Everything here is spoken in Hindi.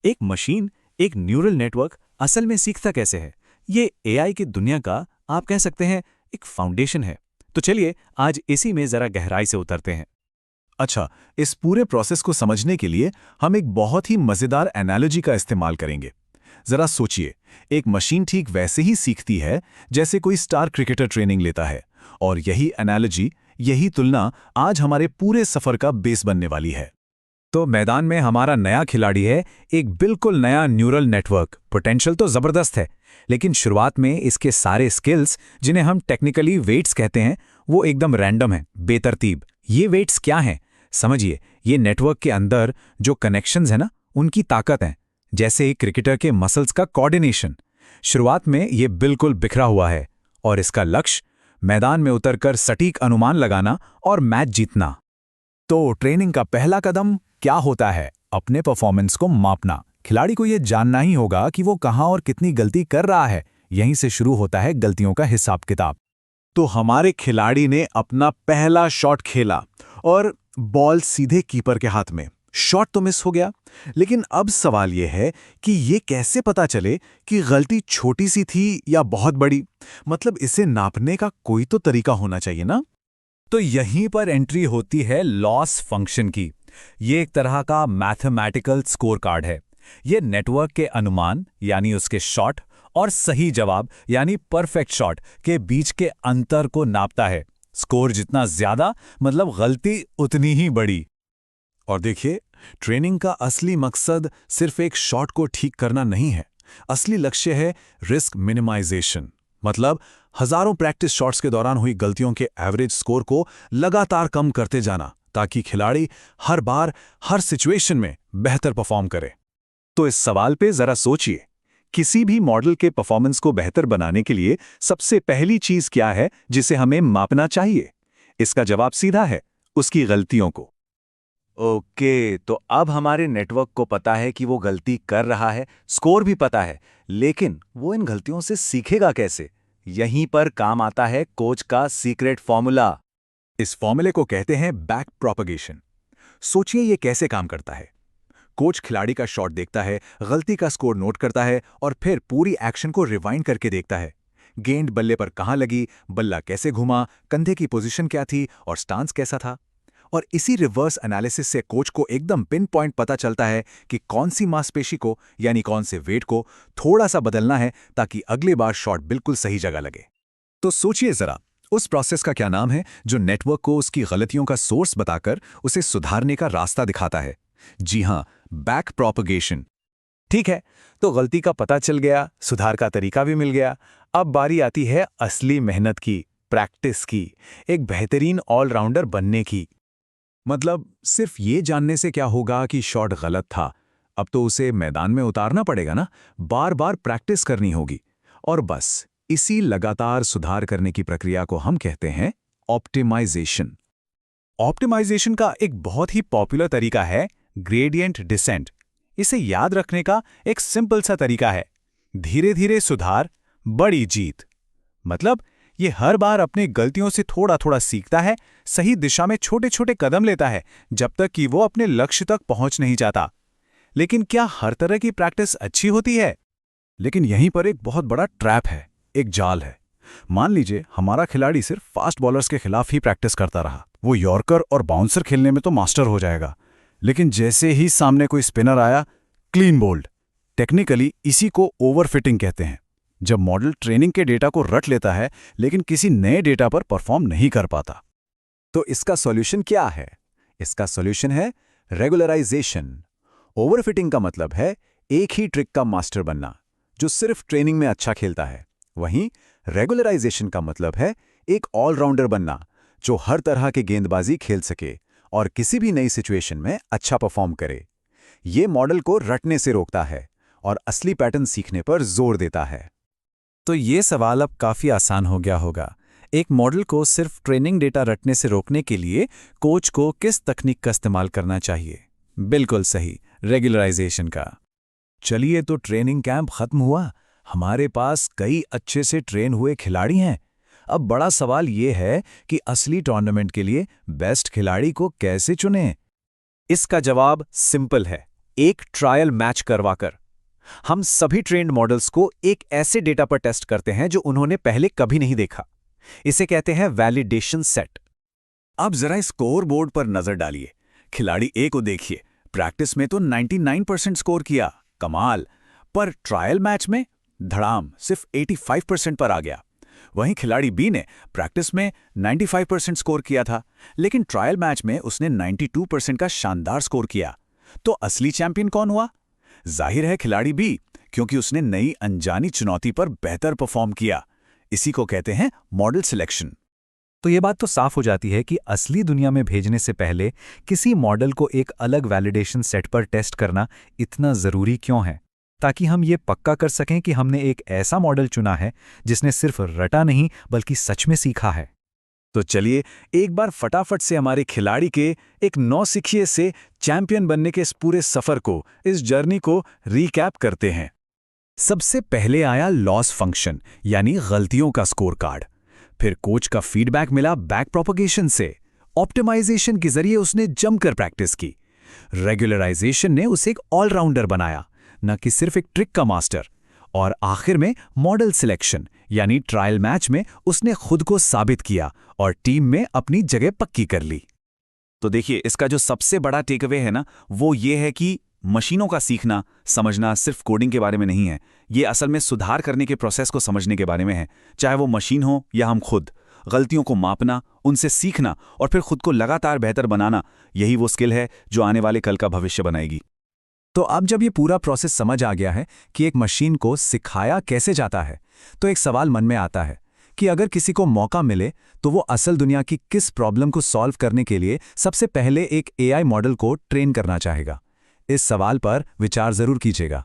एक मशीन, एक न्यूरल नेटवर्क असल में सीखता कैसे है? ये एआई की दुनिया का आप कह सकते हैं एक फाउंडेशन है। तो चलिए आज इसी में जरा गहराई से उतरते हैं। अच्छा, इस पूरे प्रोसेस को समझने के लिए हम एक बहुत ही मजेदार एनालॉजी का इस्तेमाल करेंगे। जरा सोचिए, एक मशीन ठीक वैसे ही सीखती है जैसे कोई स्टार क्रिकेटर ट्रेनिंग लेता है, और यही एनालॉजी, यही तुलना आज हमारे पूरे सफर का बेस बनने वाली है। तो मैदान में हमारा नया खिलाड़ी है, एक बिल्कुल नया न्यूरल नेटवर्क। पोटेंशियल तो जबरदस्त है, लेकिन शुरुआत में इसके सारे स्किल्स, जिन्हें हम टेक्निकली वेट्स कहते हैं, वो एकदम रैंडम है, बेतरतीब। ये वेट्स क्या हैं? समझिए, ये नेटवर्क के अंदर जो कनेक्शंस हैं ना, उनकी ताकत है। जैसे एक क्रिकेटर के मसल्स का कोऑर्डिनेशन। शुरुआत में ये बिल्कुल बिखरा हुआ है, और इसका लक्ष्य मैदान में उतरकर सटीक अनुमान लगाना और मैच जीतना। तो ट्रेनिंग का पहला कदम क्या होता है? अपने परफॉर्मेंस को मापना। खिलाड़ी को यह जानना ही होगा कि वो कहां और कितनी गलती कर रहा है। यहीं से शुरू होता है गलतियों का हिसाब किताब। तो हमारे खिलाड़ी ने अपना पहला शॉट खेला और बॉल सीधे कीपर के हाथ में। शॉट तो मिस हो गया, लेकिन अब सवाल यह है कि ये कैसे पता चले कि गलती छोटी सी थी या बहुत बड़ी? मतलब इसे नापने का कोई तो तरीका होना चाहिए ना? तो यहीं पर एंट्री होती है लॉस फंक्शन की। ये एक तरह का मैथमेटिकल स्कोर कार्ड है। ये नेटवर्क के अनुमान, यानी उसके शॉट, और सही जवाब यानी परफेक्ट शॉट के बीच के अंतर को नापता है। स्कोर जितना ज्यादा, मतलब गलती उतनी ही बड़ी। और देखिए, ट्रेनिंग का असली मकसद सिर्फ एक शॉट को ठीक करना नहीं है। असली लक्ष्य है रिस्क मिनिमाइजेशन। मतलब हजारों प्रैक्टिस शॉट्स के दौरान हुई गलतियों के एवरेज स्कोर को लगातार कम करते जाना, ताकि खिलाड़ी हर बार, हर सिचुएशन में बेहतर परफॉर्म करे। तो इस सवाल पे जरा सोचिए, किसी भी मॉडल के परफॉर्मेंस को बेहतर बनाने के लिए सबसे पहली चीज क्या है जिसे हमें मापना चाहिए? इसका जवाब सीधा है, उसकी गलतियों को। ओके, तो अब हमारे नेटवर्क को पता है कि वो गलती कर रहा है, स्कोर भी पता है, लेकिन वो इन गलतियों से सीखेगा कैसे? यहीं पर काम आता है कोच का सीक्रेट फॉर्मूला। इस फॉर्मूले को कहते हैं बैक प्रोपगेशन। सोचिए ये कैसे काम करता है। कोच खिलाड़ी का शॉट देखता है, गलती का स्कोर नोट करता है और फिर पूरी एक्शन को रिवाइंड करके देखता है। गेंद बल्ले पर कहां लगी, बल्ला कैसे घुमा, कंधे की पोजीशन क्या थी और स्टांस कैसा था। और इसी रिवर्स एनालिसिस से कोच को एकदम पिन पॉइंट पता चलता है कि कौन सी मांसपेशी को, यानी कौन से वेट को थोड़ा सा बदलना है ताकि अगली बार शॉट बिल्कुल सही जगह लगे। तो सोचिए जरा, उस प्रोसेस का क्या नाम है जो नेटवर्क को उसकी गलतियों का सोर्स बताकर उसे सुधारने का रास्ता दिखाता है? जी हां, बैक प्रोपगेशन। ठीक है, तो गलती का पता चल गया, सुधार का तरीका भी मिल गया। अब बारी आती है असली मेहनत की, प्रैक्टिस की, एक बेहतरीन ऑलराउंडर बनने की। मतलब सिर्फ ये जानने से क्या होगा कि शॉट गलत था? अब तो उसे मैदान में उतारना पड़ेगा ना, बार बार प्रैक्टिस करनी होगी। और बस इसी लगातार सुधार करने की प्रक्रिया को हम कहते हैं ऑप्टिमाइजेशन। ऑप्टिमाइजेशन का एक बहुत ही पॉपुलर तरीका है ग्रेडियंट डिसेंट। इसे याद रखने का एक सिंपल सा तरीका है, धीरे धीरे सुधार, बड़ी जीत। मतलब ये हर बार अपनी गलतियों से थोड़ा थोड़ा सीखता है, सही दिशा में छोटे छोटे कदम लेता है, जब तक कि वो अपने लक्ष्य तक पहुंच नहीं जाता। लेकिन क्या हर तरह की प्रैक्टिस अच्छी होती है? लेकिन यहीं पर एक बहुत बड़ा ट्रैप है, एक जाल है। मान लीजिए हमारा खिलाड़ी सिर्फ फास्ट बॉलर्स के खिलाफ ही प्रैक्टिस करता रहा। वो यॉर्कर और बाउंसर खेलने में तो मास्टर हो जाएगा, लेकिन जैसे ही सामने कोई स्पिनर आया, क्लीन बोल्ड। टेक्निकली इसी को ओवरफिटिंग कहते हैं। जब मॉडल ट्रेनिंग के डेटा को रट लेता है लेकिन किसी नए डेटा पर परफॉर्म नहीं कर पाता। तो इसका सॉल्यूशन क्या है? इसका सॉल्यूशन है रेगुलराइजेशन। ओवरफिटिंग का मतलब है एक ही ट्रिक का मास्टर बनना जो सिर्फ ट्रेनिंग में अच्छा खेलता है। वहीं रेगुलराइजेशन का मतलब है एक ऑलराउंडर बनना जो हर तरह की गेंदबाजी खेल सके और किसी भी नई सिचुएशन में अच्छा परफॉर्म करे। ये मॉडल को रटने से रोकता है और असली पैटर्न सीखने पर जोर देता है। तो ये सवाल अब काफी आसान हो गया होगा। एक मॉडल को सिर्फ ट्रेनिंग डेटा रटने से रोकने के लिए कोच को किस तकनीक का इस्तेमाल करना चाहिए? बिल्कुल सही, रेगुलराइजेशन का। चलिए, तो ट्रेनिंग कैंप खत्म हुआ, हमारे पास कई अच्छे से ट्रेन हुए खिलाड़ी हैं। अब बड़ा सवाल ये है कि असली टूर्नामेंट के लिए बेस्ट खिलाड़ी को कैसे चुनें? इसका जवाब सिंपल है, एक ट्रायल मैच करवाकर। हम सभी ट्रेन्ड मॉडल्स को एक ऐसे डेटा पर टेस्ट करते हैं जो उन्होंने पहले कभी नहीं देखा। इसे कहते हैं वैलिडेशन सेट। अब जरा स्कोर बोर्ड पर नजर डालिए। खिलाड़ी ए को देखिए, प्रैक्टिस में तो 99% स्कोर किया, कमाल। पर ट्रायल मैच में धड़ाम सिर्फ 85% पर आ गया। वहीं खिलाड़ी बी ने प्रैक्टिस में 95% स्कोर किया था, लेकिन ट्रायल मैच में उसने 92% का शानदार स्कोर किया। तो असली चैंपियन कौन हुआ? जाहिर है खिलाड़ी बी, क्योंकि उसने नई अनजानी चुनौती पर बेहतर परफॉर्म किया। इसी को कहते हैं मॉडल सिलेक्शन। तो ये बात तो साफ हो जाती है कि असली दुनिया में भेजने से पहले किसी मॉडल को एक अलग वैलिडेशन सेट पर टेस्ट करना इतना ज़रूरी क्यों है, ताकि हम ये पक्का कर सकें कि हमने एक ऐसा मॉडल चुना है जिसने सिर्फ रटा नहीं बल्कि सच में सीखा है। तो चलिए एक बार फटाफट से हमारे खिलाड़ी के एक नौसिखिए से चैंपियन बनने के इस पूरे सफर को, इस जर्नी को रीकैप करते हैं। सबसे पहले आया लॉस फंक्शन यानी गलतियों का स्कोर कार्ड। फिर कोच का फीडबैक मिला बैक प्रोपगेशन से। ऑप्टिमाइजेशन के जरिए उसने जमकर प्रैक्टिस की। रेगुलराइजेशन ने उसे एक ऑलराउंडर बनाया, न कि सिर्फ एक ट्रिक का मास्टर। और आखिर में मॉडल सिलेक्शन यानी ट्रायल मैच में उसने खुद को साबित किया और टीम में अपनी जगह पक्की कर ली। तो देखिए, इसका जो सबसे बड़ा टेकअवे है ना, वो ये है कि मशीनों का सीखना, समझना सिर्फ कोडिंग के बारे में नहीं है। ये असल में सुधार करने के प्रोसेस को समझने के बारे में है। चाहे वो मशीन हो या हम खुद, गलतियों को मापना, उनसे सीखना और फिर खुद को लगातार बेहतर बनाना, यही वो स्किल है जो आने वाले कल का भविष्य बनाएगी। तो अब जब ये पूरा प्रोसेस समझ आ गया है कि एक मशीन को सिखाया कैसे जाता है, तो एक सवाल मन में आता है कि अगर किसी को मौका मिले तो वो असल दुनिया की किस प्रॉब्लम को सॉल्व करने के लिए सबसे पहले एक एआई मॉडल को ट्रेन करना चाहेगा। इस सवाल पर विचार जरूर कीजिएगा।